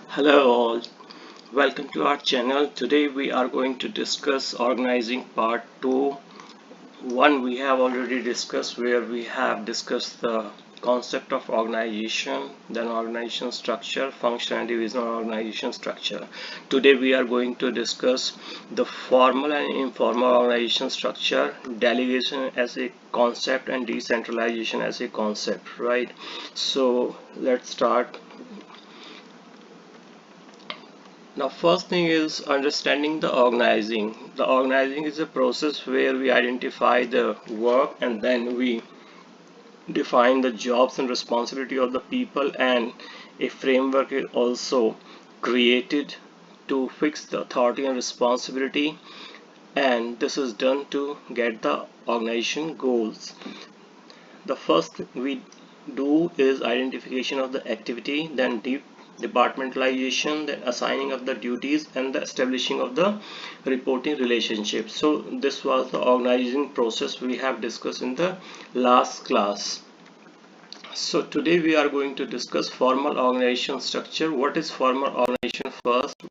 Hello all, welcome to our channel. Today we are going to discuss organizing part 2. One we have already discussed, where we have discussed the concept of organization, then organization structure, function and division of organization structure. Today we are going to discuss the formal and informal organization structure, delegation as a concept and decentralization as a concept, right? So let's start. Now, first thing is understanding the organizing. The organizing is a process where we identify the work and then we define the jobs and responsibility of the people, and a framework is also created to fix the authority and responsibility, and this is done to get the organization goals. The first thing we do is identification of the activity, then departmentalization, then assigning of the duties, and the establishing of the reporting relationship. So this was the organizing process we have discussed in the last class. So today we are going to discuss formal organization structure. What is formal organization? First,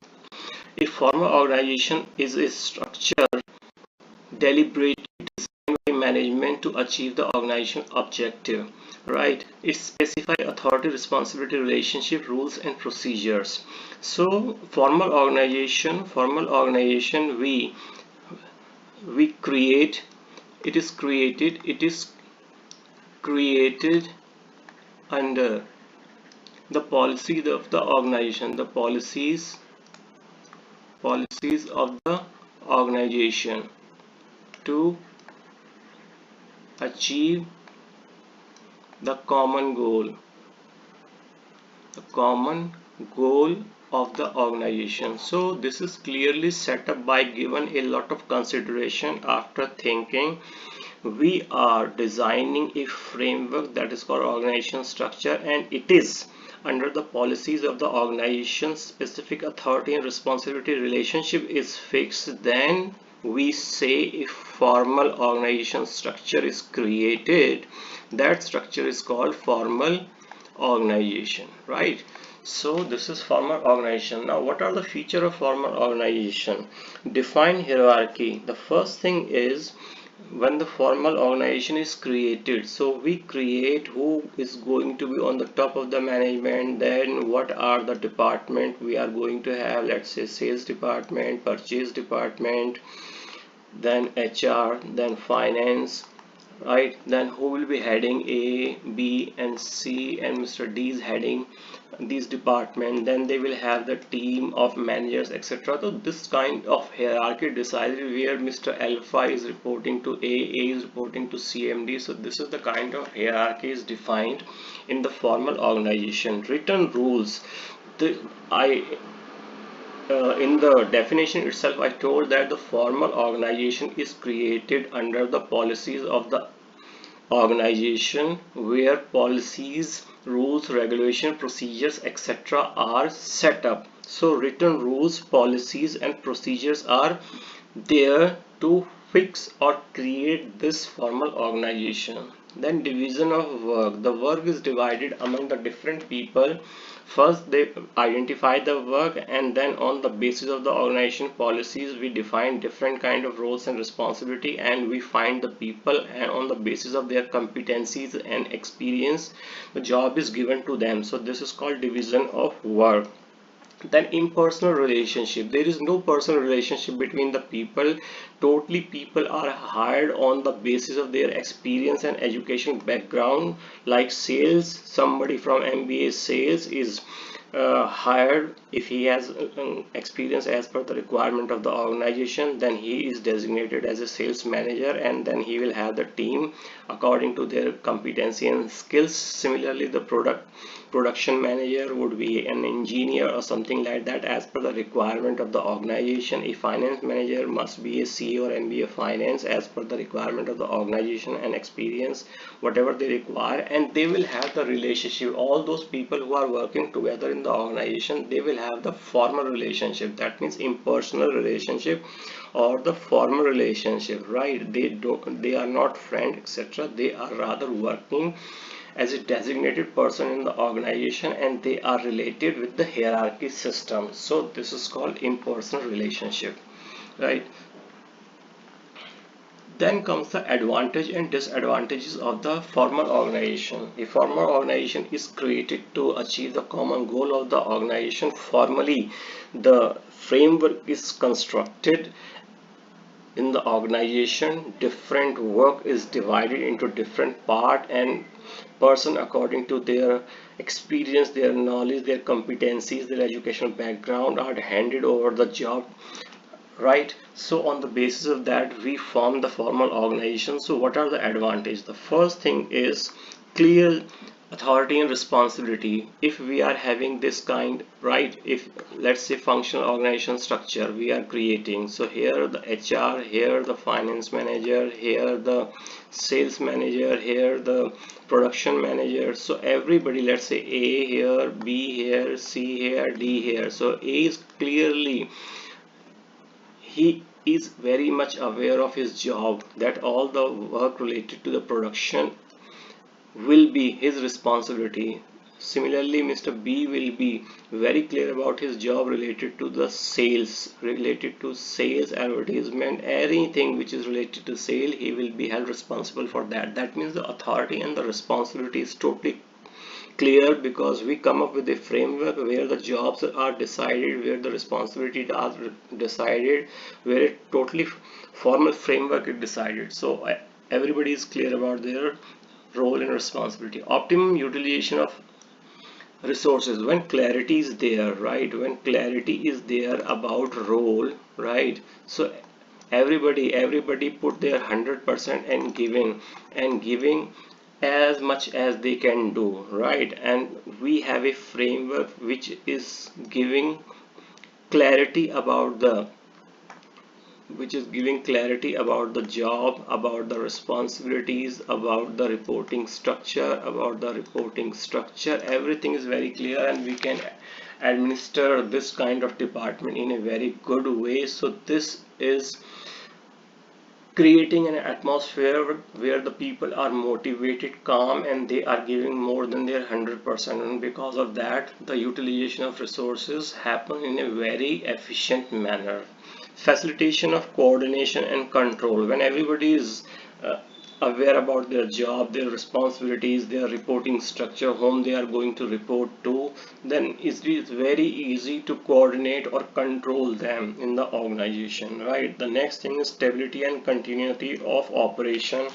a formal organization is a structure deliberately designed by management to achieve the organization objective, right? It specifies authority, responsibility, relationship, rules and procedures. So formal organization we create, it is created under the policies of the organization, the policies of the organization to achieve the common goal of the organization. So this is clearly set up by given a lot of consideration. After thinking, we are designing a framework that is called organization structure, and it is under the policies of the organization. Specific authority and responsibility relationship is fixed. Then we say if formal organization structure is created, that structure is called formal organization, right? So this is formal organization. Now what are the features of formal organization? Define hierarchy. The first thing is, when the formal organization is created, so we create who is going to be on the top of the management, then what are the department we are going to have. Let's say sales department, purchase department, then HR, then finance, right? Then who will be heading A, B and C, and Mr. D is heading these department. Then they will have the team of managers, etc. So this kind of hierarchy decided where Mr. Alpha is reporting to A is reporting to CMD. So this is the kind of hierarchy is defined in the formal organization. Written rules. In the definition itself, I told that the formal organization is created under the policies of the organization, where policies, rules, regulation, procedures, etc. are set up. So written rules, policies and procedures are there to fix or create this formal organization. Then division of work. The work is divided among the different people. First they identify the work, and then on the basis of the organization policies we define different kind of roles and responsibility, and we find the people, and on the basis of their competencies and experience the job is given to them. So this is called division of work. Then impersonal relationship. There is no personal relationship between the people. Totally people are hired on the basis of their experience and education background. Like sales, somebody from MBA sales is hired. If he has experience as per the requirement of the organization, then he is designated as a sales manager, and then he will have the team according to their competency and skills. Similarly, the production manager would be an engineer or something like that as per the requirement of the organization. A finance manager must be a CA or MBA finance as per the requirement of the organization and experience whatever they require, and they will have the relationship. All those people who are working together in the organization, they will have the formal relationship. That means impersonal relationship or the formal relationship, right? They are not friend, etc. They are rather working as a designated person in the organization, and they are related with the hierarchy system. So this is called impersonal relationship, right? Then comes the advantage and disadvantages of the formal organization. A formal organization is created to achieve the common goal of the organization. Formally, the framework is constructed in the organization. Different work is divided into different part, and person according to their experience, their knowledge, their competencies, their educational background are handed over the job, right? So on the basis of that we form the formal organization. So what are the advantages? The first thing is clear authority and responsibility. If we are having this kind, right, if let's say functional organization structure we are creating, so here the HR, here the finance manager, here the sales manager, here the production manager, so everybody, let's say A here, B here, C here, D here. So A is clearly, he is very much aware of his job, that all the work related to the production will be his responsibility. Similarly, Mr. B will be very clear about his job related to the sales, advertisement, anything which is related to sale, he will be held responsible for that. That means the authority and the responsibility is totally clear, because we come up with a framework where the jobs are decided, where the responsibilities are decided, where a totally formal framework is decided. So everybody is clear about their role and responsibility. Optimum utilization of resources, when clarity is there, right, when clarity is there about role, right, so everybody put their 100% and giving as much as they can do, right? And we have a framework which is giving clarity about the job, about the responsibilities, about the reporting structure, everything is very clear, and we can administer this kind of department in a very good way. So this is creating an atmosphere where the people are motivated, calm, and they are giving more than their 100%, and because of that the utilization of resources happen in a very efficient manner. Facilitation of coordination and control, when everybody is aware about their job, their responsibilities, their reporting structure, whom they are going to report to, then it is very easy to coordinate or control them in the organization, right? The next thing is stability and continuity of operation.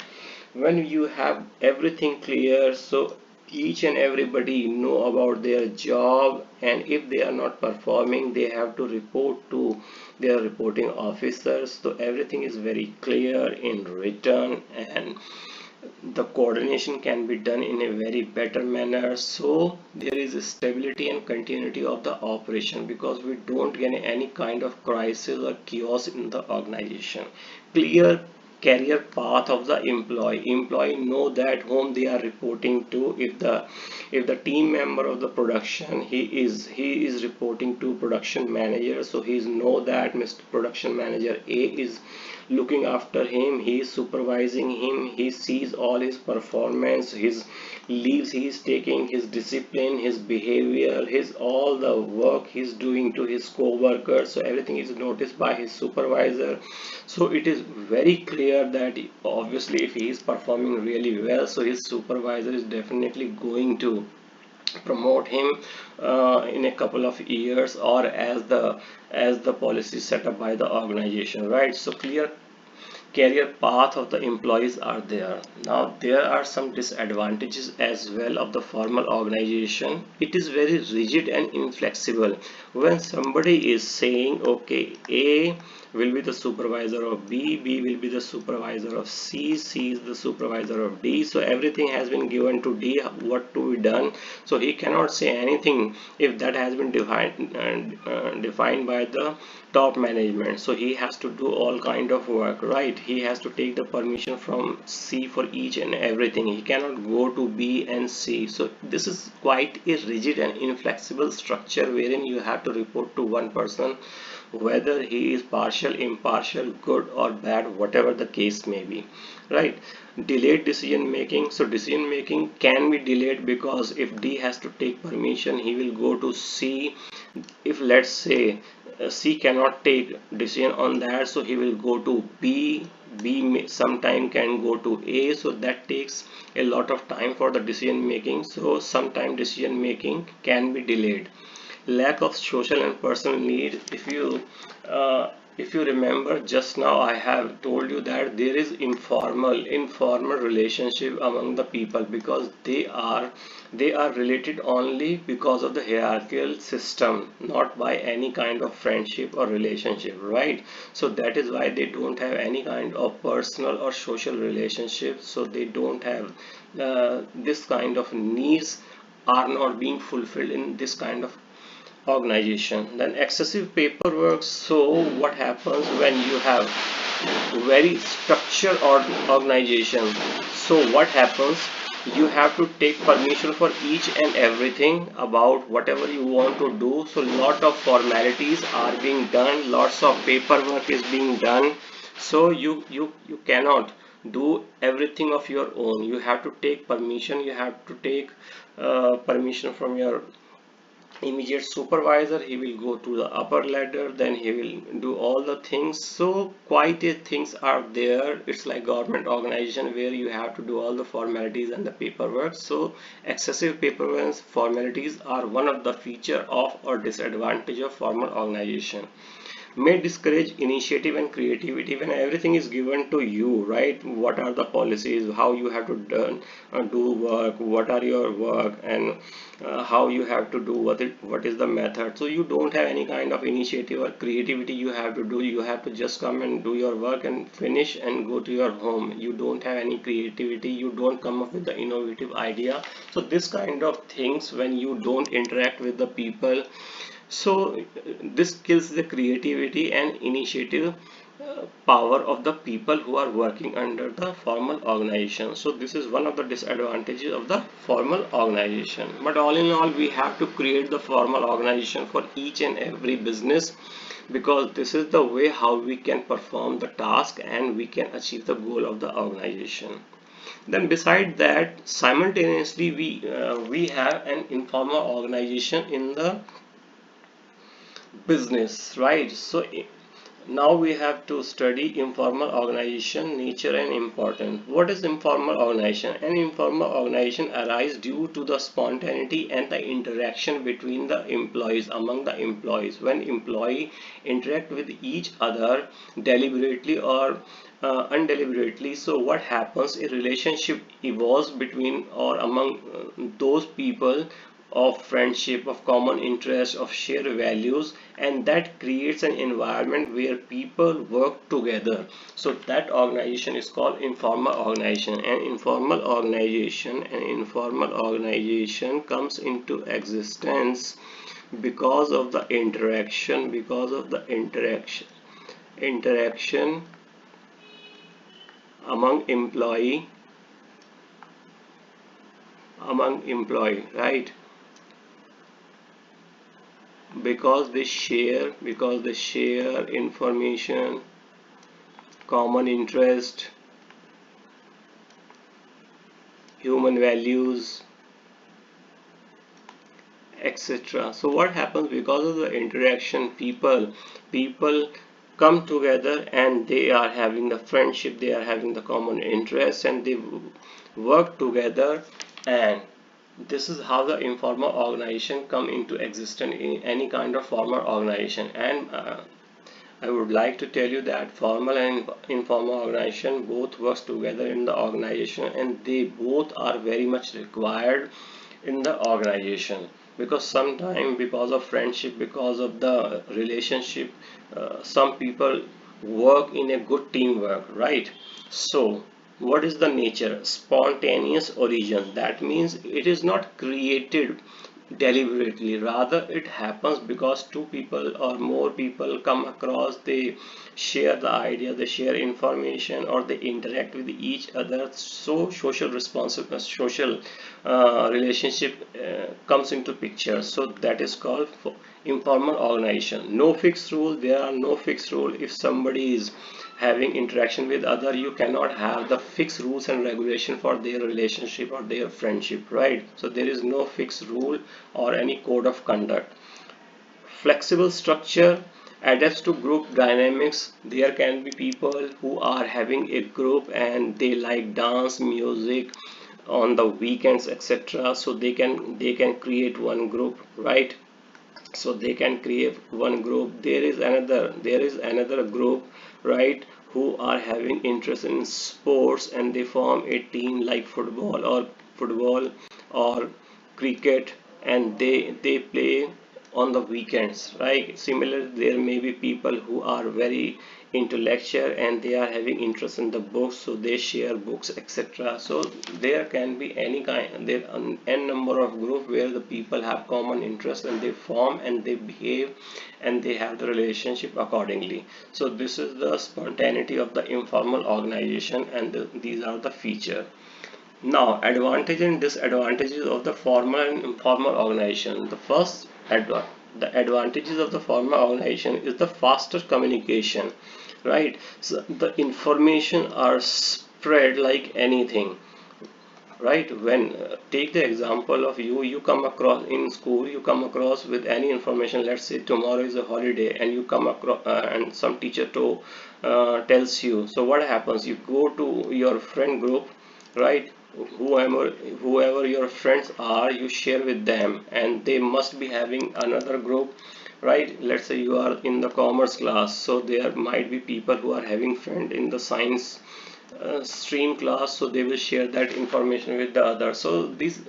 When you have everything clear, so each and everybody know about their job, and if they are not performing they have to report to their reporting officers. So everything is very clear in written, and the coordination can be done in a very better manner. So there is a stability and continuity of the operation, because we don't get any kind of crisis or chaos in the organization. Clear career path of the employee know that whom they are reporting to. If the team member of the production, he is reporting to production manager, so he know that Mr. Production Manager A is looking after him, he is supervising him, he sees all his performance, his leaves he is taking, his discipline, his behavior, his all the work he is doing to his co-workers. So everything is noticed by his supervisor. So it is very clear that obviously if he is performing really well, so his supervisor is definitely going to promote him in a couple of years, or as the policy set up by the organization, right? So clear career path of the employees are there. Now there are some disadvantages as well of the formal organization. It is very rigid and inflexible. When somebody is saying okay, A will be the supervisor of B, B will be the supervisor of C, C is the supervisor of D, so everything has been given to D, what to be done. So he cannot say anything if that has been defined by the top management. So he has to do all kind of work, right? he has to take the permission from C for each and everything. He cannot go to B and C. So this is quite a rigid and inflexible structure wherein you have to report to one person, whether he is partial, impartial, good or bad, whatever the case may be, right? Delayed decision making. So decision making can be delayed because if D has to take permission, he will go to C. If let's say C cannot take decision on that, so he will go to B. B may sometime can go to A, so that takes a lot of time for the decision making. So sometime decision making can be delayed. Lack of social and personal need. If you remember, just now I have told you that there is informal relationship among the people, because they are related only because of the hierarchical system, not by any kind of friendship or relationship, right? So that is why they don't have any kind of personal or social relationship. So they don't have this kind of needs are not being fulfilled in this kind of organization. Then excessive paperwork. So what happens when you have very structured organization? So what happens, you have to take permission for each and everything about whatever you want to do. So lot of formalities are being done, lots of paperwork is being done. So you cannot do everything of your own. You have to take permission. You have to take permission from your immediate supervisor. He will go to the upper ladder, then he will do all the things. So quite a things are there. It's like government organization where you have to do all the formalities and the paperwork. So excessive paperwork formalities are one of the feature of or disadvantage of formal organization. May discourage initiative and creativity. When everything is given to you, right? What are the policies, how you have to do work, what are your work, and how you have to do what is the method. So you don't have any kind of initiative or creativity you have to do. You have to just come and do your work and finish and go to your home. You don't have any creativity. You don't come up with the innovative idea. So this kind of things, when you don't interact with the people, so this kills the creativity and initiative power of the people who are working under the formal organization. So this is one of the disadvantages of the formal organization. But all in all, we have to create the formal organization for each and every business, because this is the way how we can perform the task and we can achieve the goal of the organization. Then beside that, simultaneously we have an informal organization in the business, right? So now we have to study informal organization, nature and importance. What is informal organization? An informal organization arises due to the spontaneity and the interaction between the employees, among the employees, when employee interact with each other deliberately or undeliberately. So what happens, a relationship evolves between or among those people of friendship, of common interest, of shared values, and that creates an environment where people work together. So that organization is called informal organization. An informal organization comes into existence because of the interaction among employee, right? Because they share information, common interest, human values, etc. So what happens, because of the interaction, people come together and they are having the friendship, they are having the common interest, and they work together. And this is how the informal organization come into existence in any kind of formal organization. And I would like to tell you that formal and informal organization both works together in the organization, and they both are very much required in the organization, because sometimes, because of friendship, because of the relationship, some people work in a good teamwork, right? So what is the nature? Spontaneous origin. That means it is not created deliberately. Rather, it happens because two people or more people come across, they share the idea, they share information, or they interact with each other. So social responsiveness, social relationship comes into picture. So that is called informal organization. No fixed rule, there are no fixed rule. If somebody is having interaction with other, you cannot have the fixed rules and regulation for their relationship or their friendship, right? So there is no fixed rule or any code of conduct. Flexible structure adapts to group dynamics. There can be people who are having a group and they like dance music on the weekends, etc. So they can create one group, right? So they can create one group. There is another group, right, who are having interest in sports and they form a team like football or cricket, and they play on the weekends, right? Similarly, there may be people who are very intellectual and they are having interest in the books, so they share books, etc. So there can be any kind, there are n number of group where the people have common interest and they form and they behave and they have the relationship accordingly. So this is the spontaneity of the informal organization, and these are the feature. Now, advantages and disadvantages of the formal and informal organization. The advantages of the formal organization is the faster communication, right? So the information are spread like anything, right? When take the example of you come across in school, you come across with any information. Let's say tomorrow is a holiday and you come across and some teacher tells you. So what happens? You go to your friend group, right? Whoever your friends are, you share with them, and they must be having another group, right? Let's say you are in the commerce class, so there might be people who are having friend in the science stream class, so they will share that information with the other. So this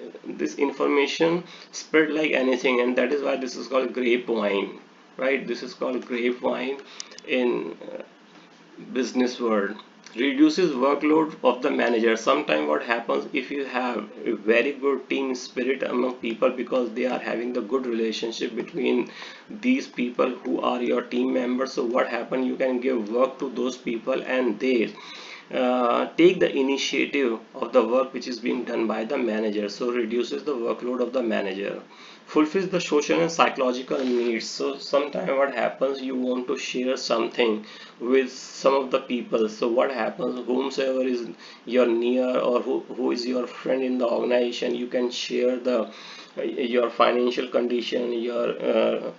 information spread like anything, and that is why this is called grapevine, right? This is called grapevine in business world. Reduces workload of the manager. Sometimes what happens, if you have a very good team spirit among people, because they are having the good relationship between these people who are your team members, so what happen, you can give work to those people and they take the initiative of the work which is being done by the manager, so reduces the workload of the manager. Fulfills the social and psychological needs. So sometimes what happens, you want to share something with some of the people, so what happens, whomsoever is your near or who is your friend in the organization, you can share the your financial condition, your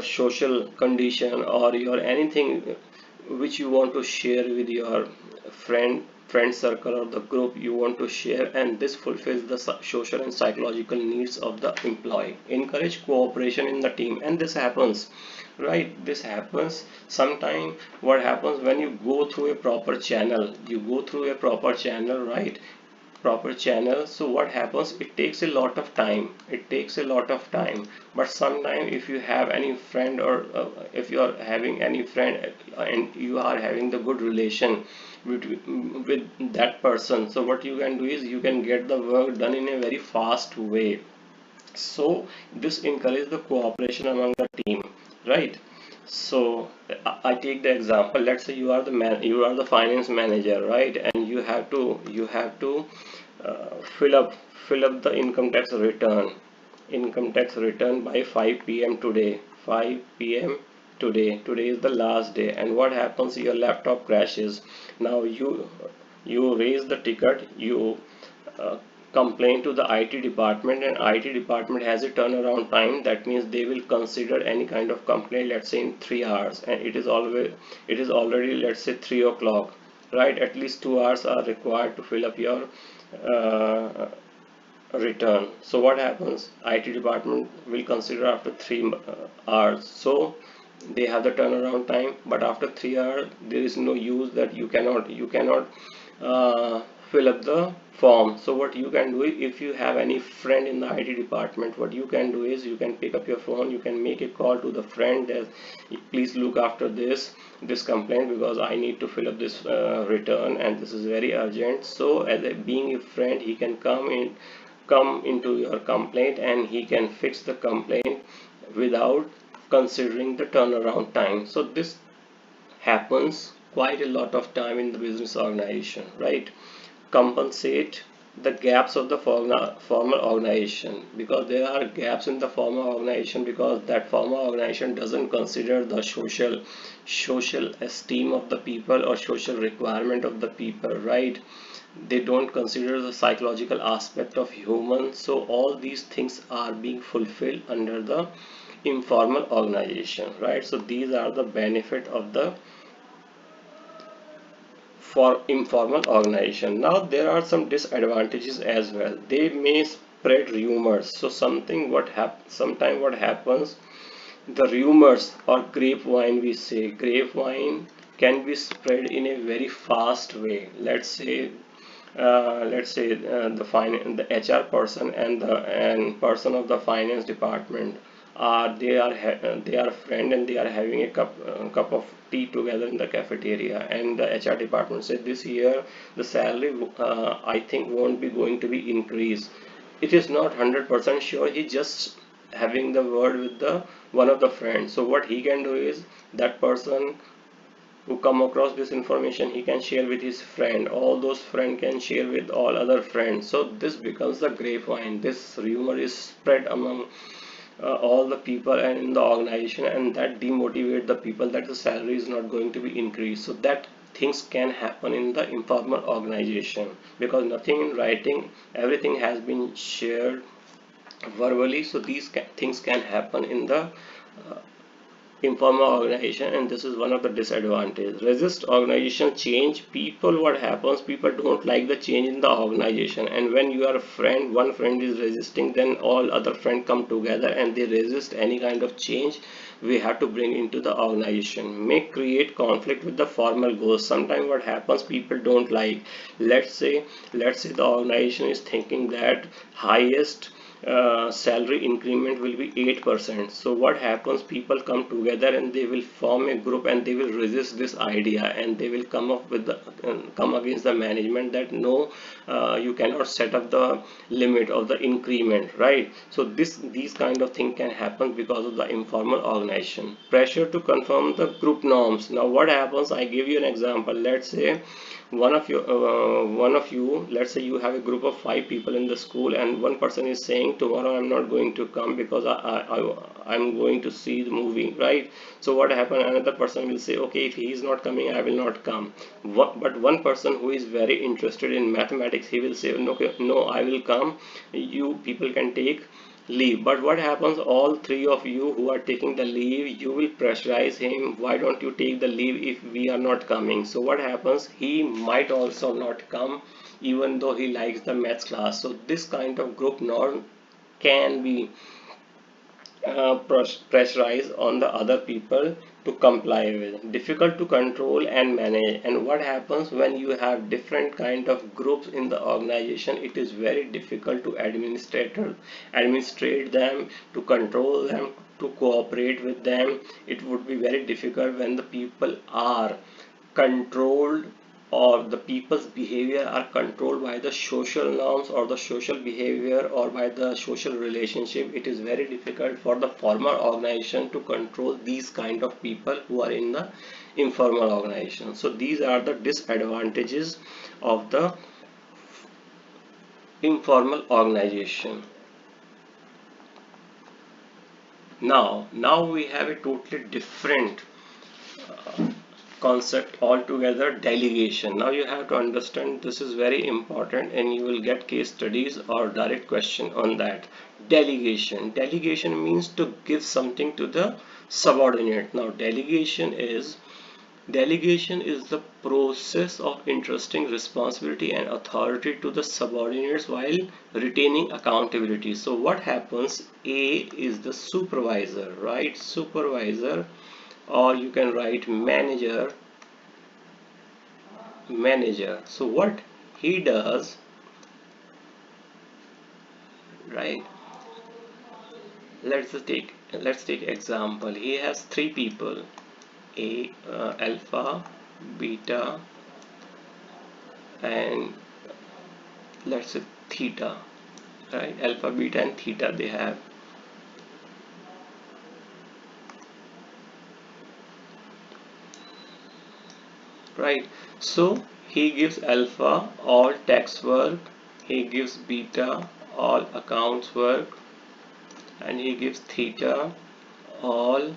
social condition, or your anything which you want to share with your friend circle or the group you want to share, and this fulfills the social and psychological needs of the employee. Encourage cooperation in the team, and this happens, right? This happens sometime. What happens, when you go through a proper channel, right? Proper channel, so what happens, it takes a lot of time, but sometimes if you have any friend, or if you are having any friend and you are having the good relation with that person, so what you can do is you can get the work done in a very fast way. So this encourages the cooperation among the team, right? So I take the example. Let's say you are the finance manager, right? And you have to fill up the income tax return by 5 p.m. today. 5 p.m. Today is the last day, and what happens, your laptop crashes. Now you raise the ticket, you uh, complain to the IT department, and IT department has a turnaround time. That means they will consider any kind of complaint, let's say in 3 hours, and it is already, let's say, 3 o'clock, right? At least 2 hours are required to fill up your uh, return. So what happens, IT department will consider after 3 hours, so they have the turnaround time, but after 3 hours there is no use, that you cannot uh, fill up the form. So what you can do is, if you have any friend in the IT department, what you can do is you can pick up your phone, you can make a call to the friend that please look after this complaint, because I need to fill up this return and this is very urgent. So as a being a friend, he can come in come into your complaint and he can fix the complaint without considering the turnaround time. So this happens quite a lot of time in the business organization, right? Compensate the gaps of the formal organization, because there are gaps in the formal organization because that formal organization doesn't consider the social esteem of the people or social requirement of the people, right? They don't consider the psychological aspect of humans. So all these things are being fulfilled under the informal organization, right? So these are the benefit of the for informal organization. Now there are some disadvantages as well. They may spread rumors. So sometime what happens, the rumors or grapevine, we say grapevine can be spread in a very fast way. The HR person and the person of the finance department they are friend and they are having a cup of tea together in the cafeteria, and the HR department said this year the salary I think won't be going to be increased. It is not 100% sure. He just having the word with the one of the friends. So what he can do is, that person who come across this information, he can share with his friend, all those friend can share with all other friends. So this becomes the grapevine. This rumor is spread among all the people and in the organization, and that demotivate the people that the salary is not going to be increased. So that things can happen in the informal organization because nothing in writing, everything has been shared verbally. So these things can happen in the informal organization, and this is one of the disadvantages. Resist organization change. People, what happens, people don't like the change in the organization, and when you are a friend, one friend is resisting, then all other friends come together and they resist any kind of change we have to bring into the organization. May create conflict with the formal goals. Sometimes what happens, people don't like, let's say the organization is thinking that highest salary increment will be 8%. So what happens, people come together and they will form a group and they will resist this idea, and they will come up with the come against the management that no, you cannot set up the limit of the increment, right? So these kind of thing can happen because of the informal organization. Pressure to confirm the group norms. Now what happens, I give you an example. Let's say one of you, let's say you have a group of 5 people in the school, and one person is saying tomorrow I'm not going to come because I'm going to see the movie, right? So what happened, another person will say, okay, if he is not coming, I will not come. But one person who is very interested in mathematics, he will say, no, okay, no, I will come, you people can take leave. But what happens, all 3 of you who are taking the leave, you will pressurize him, why don't you take the leave if we are not coming? So what happens, he might also not come even though he likes the maths class. So this kind of group norm can be pressurize on the other people to comply with. Difficult to control and manage. And what happens when you have different kind of groups in the organization, it is very difficult to administrate them, to control them, to cooperate with them. It would be very difficult when the people are controlled, or the people's behavior are controlled by the social norms or the social behavior or by the social relationship. It is very difficult for the formal organization to control these kind of people who are in the informal organization. So these are the disadvantages of the informal organization. Now we have a totally different concept altogether, delegation. Now you have to understand, this is very important and you will get case studies or direct question on that. Delegation means to give something to the subordinate. Now delegation is the process of entrusting responsibility and authority to the subordinates while retaining accountability. So what happens, A is the supervisor, right? Supervisor, or you can write manager. So what he does, right? Let's take example. He has 3 people, a alpha, beta, and let's say theta. right? Alpha, beta and theta they have. Right, so he gives alpha all tax work, he gives beta all accounts work, and he gives theta all,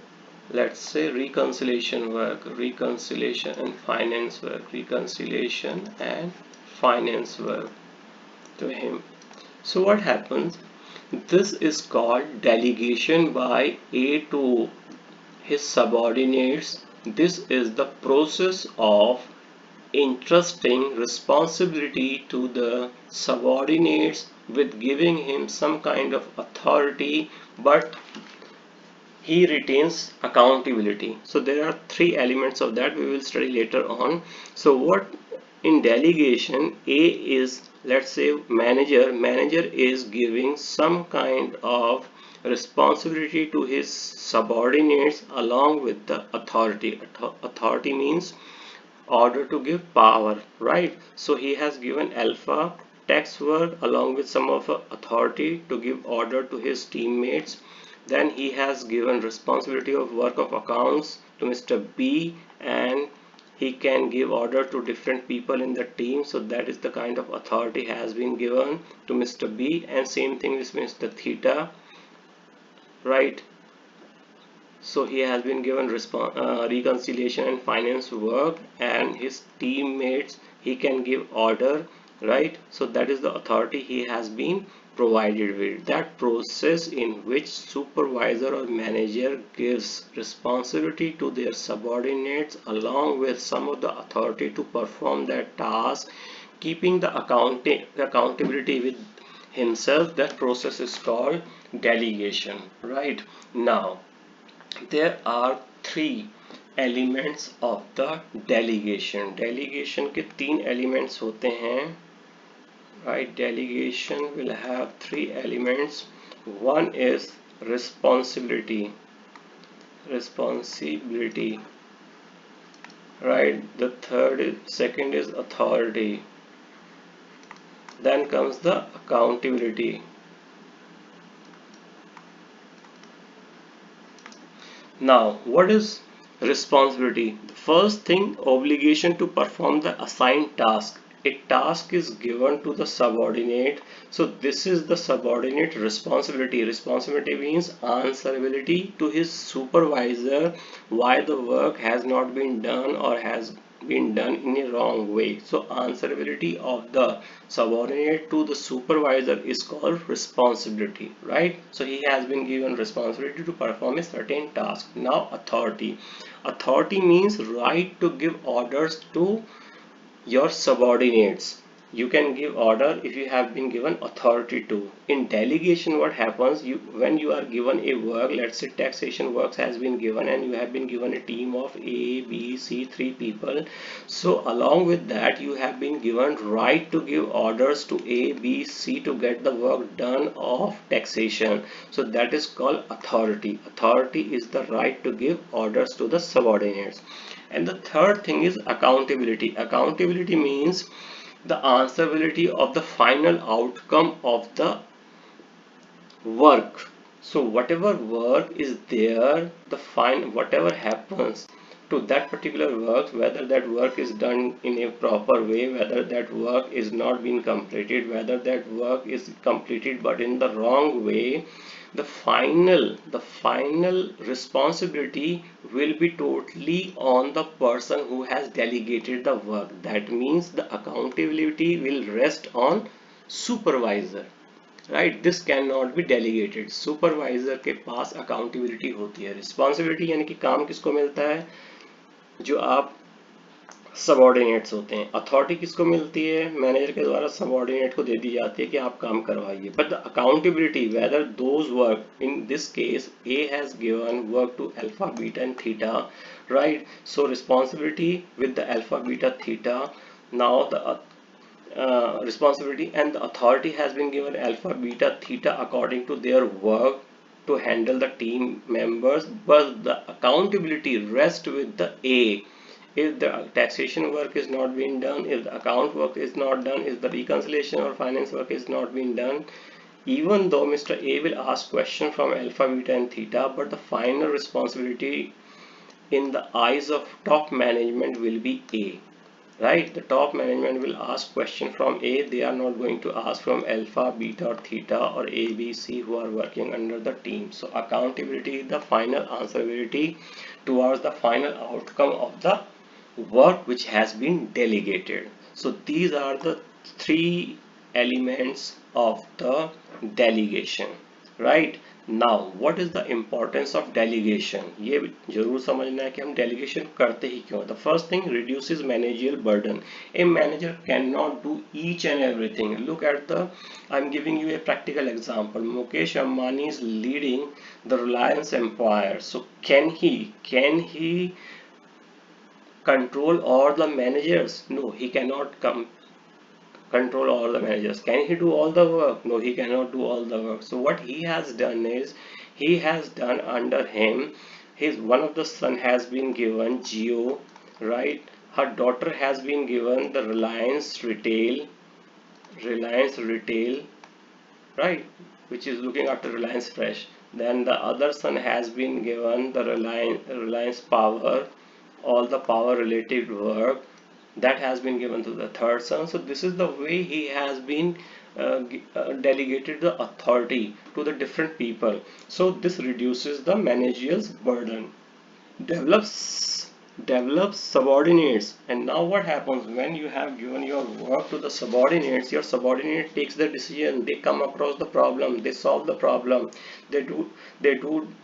let's say, reconciliation work, reconciliation and finance work, reconciliation and finance work to him. So what happens? This is called delegation by A to his subordinates. This is the process of entrusting responsibility to the subordinates with giving him some kind of authority, but he retains accountability. So there are three elements of that we will study later on. So what in delegation, A is, let's say, manager is giving some kind of responsibility to his subordinates along with the authority. Authority means order to give power, right? So he has given alpha tax work along with some of authority to give order to his teammates. Then he has given responsibility of work of accounts to Mr. B, and he can give order to different people in the team. So that is the kind of authority has been given to Mr. B, and same thing with Mr. Theta, right? So he has been given reconciliation and finance work, and his teammates he can give order, right? So that is the authority he has been provided with. That process in which supervisor or manager gives responsibility to their subordinates along with some of the authority to perform that task, keeping the accountability with himself, that process is called delegation, right? Now there are three elements of the delegation. Delegation के तीन elements होते हैं, right? Delegation will have three elements. One is responsibility, right? The second is authority. Then comes the accountability. Now, what is responsibility? The first thing, obligation to perform the assigned task. A task is given to the subordinate. So this is the subordinate responsibility. Responsibility means answerability to his supervisor why the work has not been done or has been done in a wrong way. So answerability of the subordinate to the supervisor is called responsibility, right? So he has been given responsibility to perform a certain task. Now authority means right to give orders to your subordinates. You can give order if you have been given authority to. In delegation, what happens, when you are given a work, let's say taxation works has been given and you have been given a team of A, B, C, 3 people. So along with that, you have been given right to give orders to A, B, C to get the work done of taxation. So that is called authority. Authority is the right to give orders to the subordinates. And the third thing is accountability. Accountability means the answerability of the final outcome of the work. So whatever work is there, whatever happens to that particular work, whether that work is done in a proper way, whether that work is not being completed, whether that work is completed but in the wrong way, the final responsibility will be totally on the person who has delegated the work. That means the accountability will rest on supervisor, right? This cannot be delegated. Supervisor के पास accountability होती है. Responsibility यानी कि काम किसको मिलता है, जो आप सबॉर्डिनेट्स होते हैं. अथॉरिटी किसको मिलती है, मैनेजर के द्वारा सबॉर्डिनेट को दे दी जाती है कि आप काम करवाइए. But the accountability, whether those work, in this case a has given work to alpha beta and theta, right? So responsibility with the alpha beta theta. Now the responsibility and the authority has been given alpha beta theta according to their work to handle the team members, but the accountability rests with the A. If the taxation work is not being done, if the account work is not done, if the reconciliation or finance work is not being done, Even though Mr. A will ask question from alpha, beta and theta, but the final responsibility in the eyes of top management will be A. Right, the top management will ask question from A. They are not going to ask from alpha, beta or theta or A, B, C who are working under the team. So accountability is the final answerability towards the final outcome of the work which has been delegated. So these are the three elements of the delegation. Right, now what is the importance of delegation? ये जरूर समझना है कि हम delegation करते ही क्यों. The first thing, reduces managerial burden. A manager cannot do each and everything. Look at the, I'm giving you a practical example. Mukesh Ambani is leading the Reliance empire. So can he control all the managers? No, he cannot control all the managers. Can he do all the work? No, he cannot do all the work. So what he has done is, he has done under him, his one of the son has been given Geo, right? Her daughter has been given the Reliance Retail, right, which is looking after Reliance Fresh. Then the other son has been given the Reliance Power, all the power related work that has been given to the third son. So this is the way he has been delegated the authority to the different people. So this reduces the managerial burden, develops subordinates. And now what happens when you have given your work to the subordinates? Your subordinate takes the decision, they come across the problem, they solve the problem, they do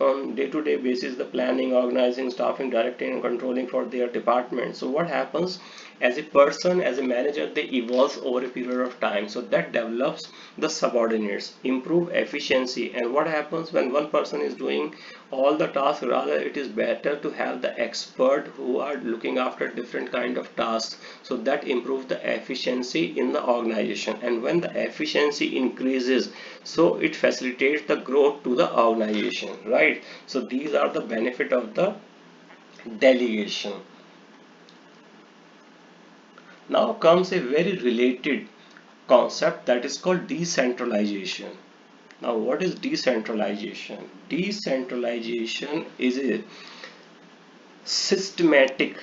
on day-to-day basis the planning, organizing, staffing, directing and controlling for their department. So what happens, as a person, as a manager, they evolve over a period of time. So that develops the subordinates, improve efficiency. And what happens when one person is doing all the tasks, rather it is better to have the expert who are looking after different kind of tasks. So that improves the efficiency in the organization. And when the efficiency increases, so it facilitates the growth to the organization, right? So these are the benefit of the delegation. Now comes a very related concept, that is called decentralization. Now what is decentralization? Decentralization is a systematic,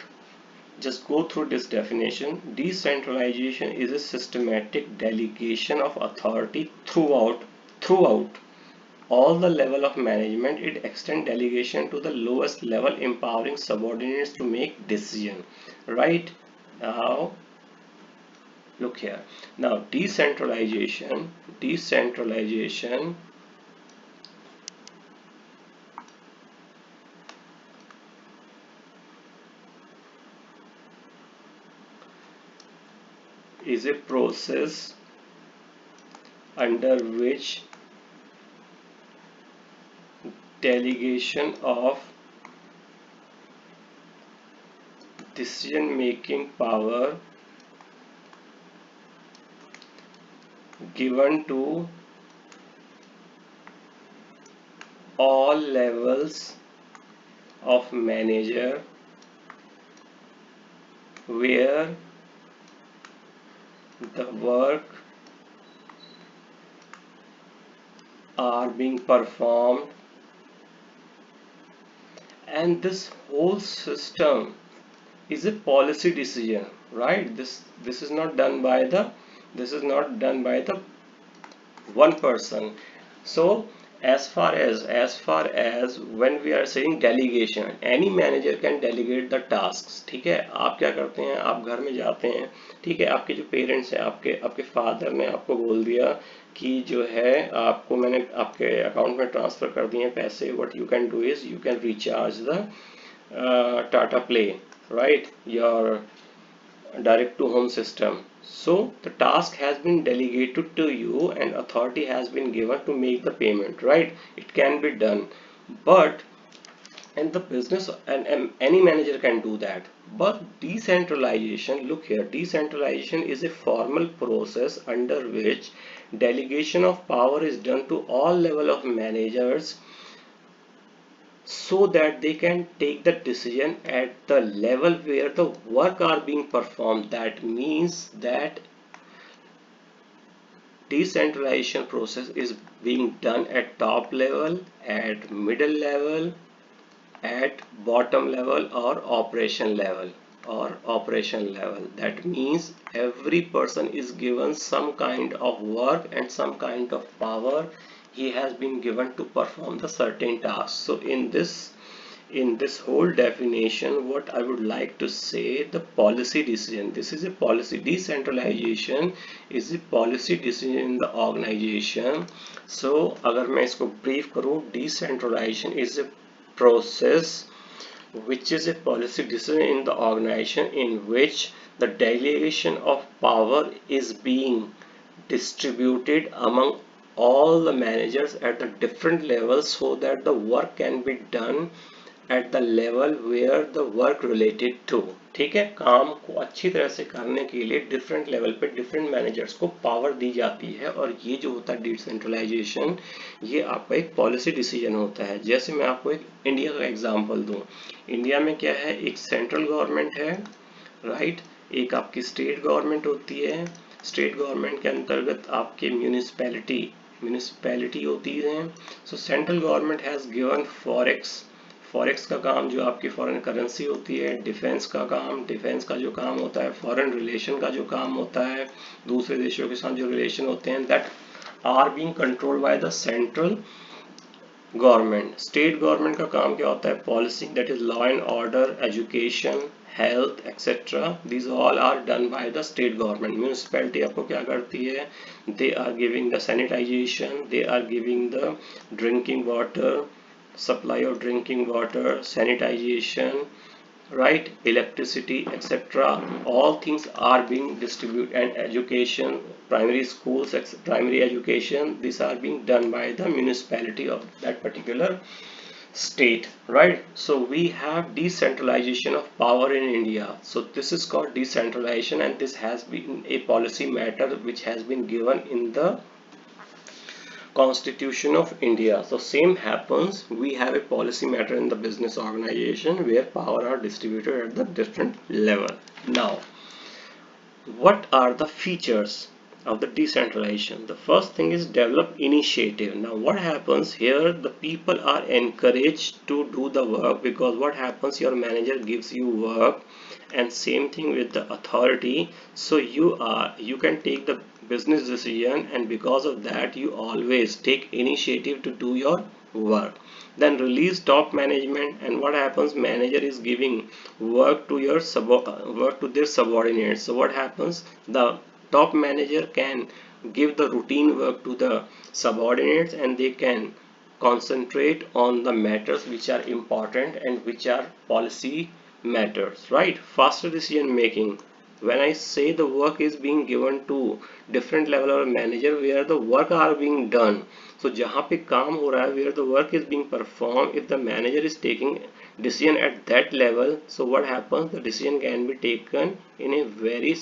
just go through this definition. Decentralization is a systematic delegation of authority throughout all the level of management. It extends delegation to the lowest level, empowering subordinates to make decision. Right, now look here. Now decentralization is a process under which delegation of decision making power given to all levels of manager, where the work are being performed. And this whole system is a policy decision, right? This is not done by the one person. So as far as when we are saying delegation, any manager can delegate the tasks. ठीक है, आप क्या करते हैं, आप घर में जाते हैं, ठीक है, आपके जो पेरेंट्स हैं, आपके फादर ने आपको बोल दिया कि जो है आपको मैंने आपके अकाउंट में ट्रांसफर कर दिए पैसे. What you can do is you can recharge the Tata play, right, your direct to home system. So the task has been delegated to you and authority has been given to make the payment, right? It can be done, but in the business, and any manager can do that. But decentralization, look here, decentralization is a formal process under which delegation of power is done to all level of managers, so that they can take the decision at the level where the work are being performed. That means that decentralization process is being done at top level, at middle level, at bottom level, or operation level. That means every person is given some kind of work and some kind of power he has been given to perform the certain task. So in this whole definition, what I would like to say, the policy decision, this is a policy. Decentralization is a policy decision in the organization. So अगर मैं इसको brief करूँ, decentralization is a process which is a policy decision in the organization in which the delegation of power is being distributed among all the managers at the different levels so that the work can be done at the level where the work related to. ठीक है, काम को अच्छी तरह से करने के लिए डिफरेंट लेवल पे डिफरेंट मैनेजर्स को पावर दी जाती है, और ये जो होता है डिसेंट्रलाइजेशन, ये आपका एक पॉलिसी डिसीजन होता है। जैसे मैं आपको एक इंडिया का एग्जांपल दूं, इंडिया में क्या है, एक सेंट्रल गवर्नमेंट है, राइट, एक आपकी स्टेट गवर्नमेंट होती है, स्टेट गवर्नमेंट के अंतर्गत आपके म्यूनिसिपैलिटी होती है। सो central government has given forex का काम जो आपकी फॉरेन करेंसी होती है, डिफेंस का जो काम होता है, फॉरेन रिलेशन का जो काम होता है, दूसरे देशों के साथ जो रिलेशन होते हैं, that are being controlled by the central government. State government का काम क्या होता है, policy, that is law and order, education, health etcetera, these all are done by the state government. Municipality आपको क्या करती है, they are giving the sanitisation, they are giving the drinking water, supply of drinking water, sanitization, right, electricity, etc. All things are being distributed, and education, primary schools, primary education, these are being done by the municipality of that particular state, right? So we have decentralization of power in India. So this is called decentralization, and this has been a policy matter which has been given in the Constitution of India. So same happens, we have a policy matter in the business organization where power are distributed at the different level. Now, what are the features of the decentralization? The first thing is develop initiative. Now what happens here, the people are encouraged to do the work, because what happens, your manager gives you work, and same thing with the authority. So you can take the business decision, and because of that you always take initiative to do your work. Then release top management, and what happens, manager is giving work to their subordinates. So what happens, the top manager can give the routine work to the subordinates, and they can concentrate on the matters which are important and which are policy matters, right? Faster decision making. When I say the work is being given to different level of manager where the work are being done, so जहाँ पे काम हो रहा है, where the work is being performed, if the manager is taking decision at that level, so what happens, the decision can be taken in a very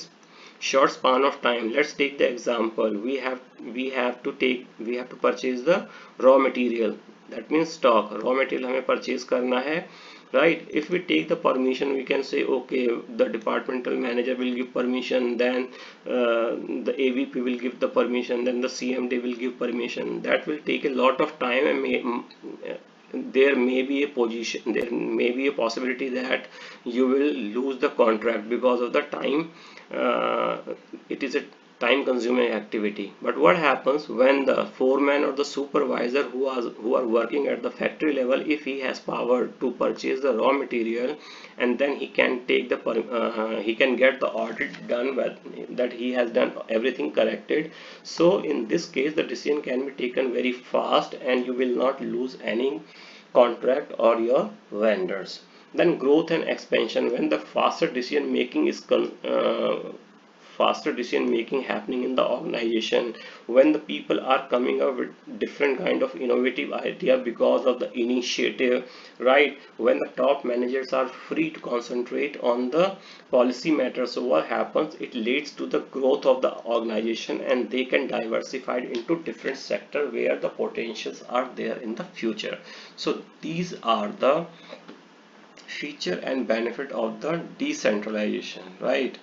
short span of time. Let's take the example, we have to purchase the raw material, that means stock, raw material हमें purchase करना है, right? If we take the permission, we can say okay, the departmental manager will give permission, then the AVP will give the permission, then the CMD will give permission. That will take a lot of time, and there may be a possibility that you will lose the contract because of the time. It is a time consuming activity. But what happens when the foreman or the supervisor who are working at the factory level, if he has power to purchase the raw material, and then he can take the he can get the audit done that he has done everything corrected. So in this case the decision can be taken very fast, and you will not lose any contract or your vendors. Then growth and expansion, when the faster decision making happening in the organization, when the people are coming up with different kind of innovative idea because of the initiative, right? When the top managers are free to concentrate on the policy matters, so what happens, it leads to the growth of the organization, and they can diversify into different sector where the potentials are there in the future. So these are the feature and benefit of the decentralization, right?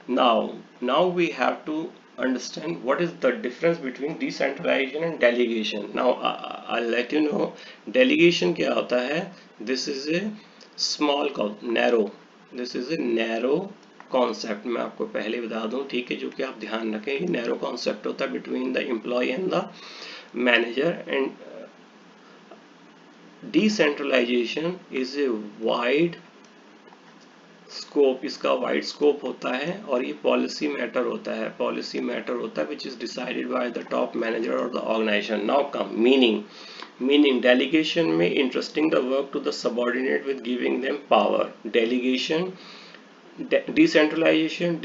Now we have to understand what is the difference between decentralization and delegation. Now I'll let you know delegation क्या होता है. This is a small narrow, this is a narrow concept. मैं आपको पहले बता दूं, ठीक है, जो कि आप ध्यान रखें, ये narrow concept होता है between the employee and the manager. And decentralization is a wide scope, इसका वाइड स्कोप होता है और ये पॉलिसी मैटर होता है, पॉलिसी मैटर होता है which is decided by the top manager और the organization. Now come meaning delegation में interesting the work to the subordinate with giving them power. Delegation decentralization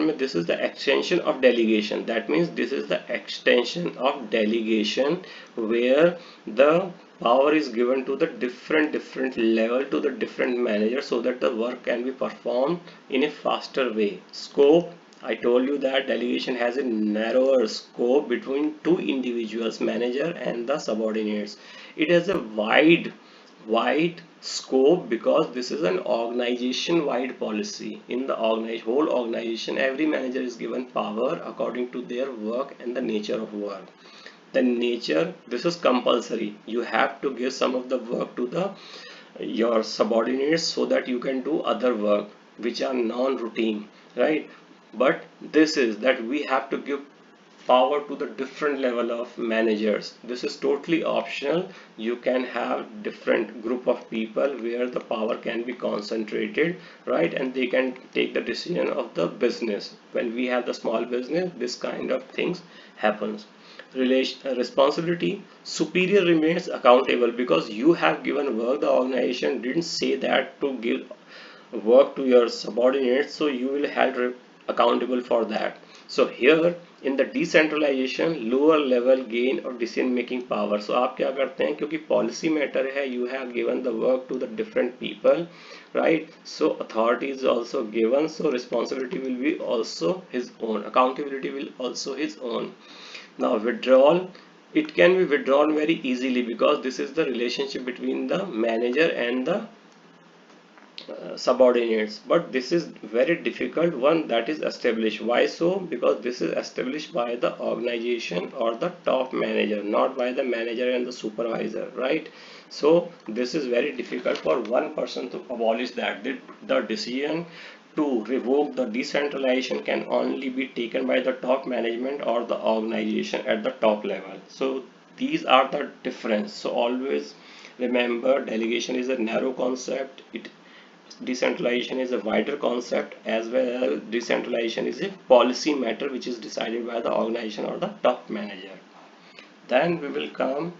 में this is the extension of delegation. That means this is the extension of delegation where the power is given to the different level to the different managers so that the work can be performed in a faster way. Scope, I told you that delegation has a narrower scope between two individuals, manager and the subordinates. It has a wide scope because this is an organization wide policy. In the whole organization, every manager is given power according to their work and the nature of work. The nature, this is compulsory, you have to give some of the work to the your subordinates so that you can do other work which are non-routine, right? But this is that we have to give power to the different level of managers. This is totally optional. You can have different group of people where the power can be concentrated, right? And they can take the decision of the business. When we have the small business, this kind of things happens. Responsibility, superior remains accountable because you have given work. The organization didn't say that to give work to your subordinates, so you will held accountable for that. So here in the decentralization, lower level gain of decision making power. So आप क्या करते हैं, क्योंकि policy matter है, you have given the work to the different people, right? So authority is also given, so responsibility will be also his own, accountability will also his own. Now withdrawal, it can be withdrawn very easily because this is the relationship between the manager and the subordinates, but this is very difficult one that is established. Why so? Because this is established by the organization or the top manager, not by the manager and the supervisor, right? So this is very difficult for one person to abolish that. The decision to revoke the decentralization can only be taken by the top management or the organization at the top level. So these are the difference. So always remember, delegation is a narrow concept, decentralization is a wider concept, as well as decentralization is a policy matter which is decided by the organization or the top manager. Then we will come,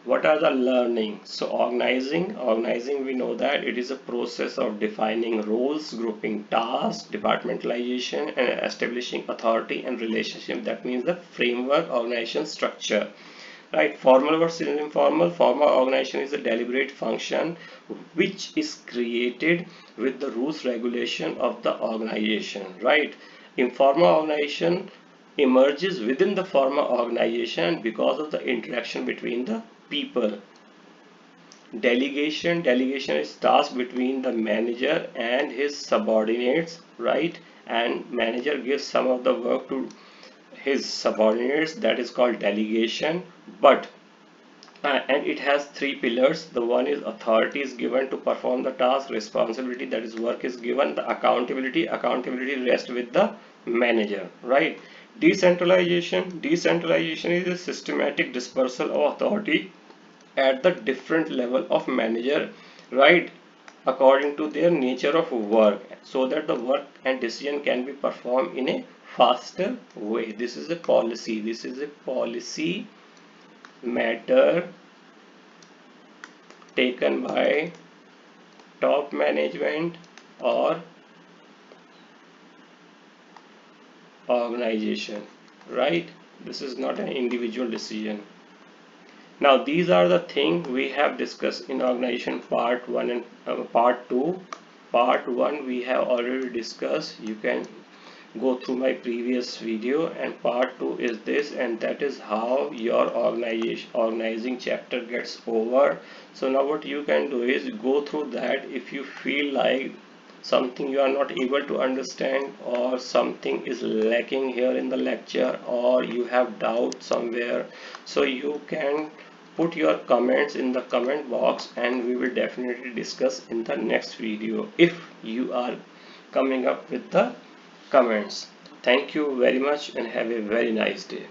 what are the learning? So organizing we know that it is a process of defining roles, grouping tasks, departmentalization, and establishing authority and relationship. That means the framework, organization, structure, right? Formal versus informal. Formal organization is a deliberate function which is created with the rules regulation of the organization, right? Informal organization emerges within the formal organization because of the interaction between the people. Delegation is task between the manager and his subordinates, right? And manager gives some of the work to his subordinates, that is called delegation. But and it has three pillars. The one is authority is given to perform the task, responsibility, that is work is given, the accountability rests with the manager, right? Decentralization is a systematic dispersal of authority at the different level of manager, right, according to their nature of work, so that the work and decision can be performed in a faster way. This is a policy matter taken by top management or organization, right? This is not an individual decision. Now these are the things we have discussed in organization part 1 and part 2. Part 1 we have already discussed. You can go through my previous video, and part 2 is this, and that is how your organizing chapter gets over. So now what you can do is go through that. If you feel like something you are not able to understand, or something is lacking here in the lecture, or you have doubt somewhere, so you can put your comments in the comment box and we will definitely discuss in the next video if you are coming up with the comments. Thank you very much and have a very nice day.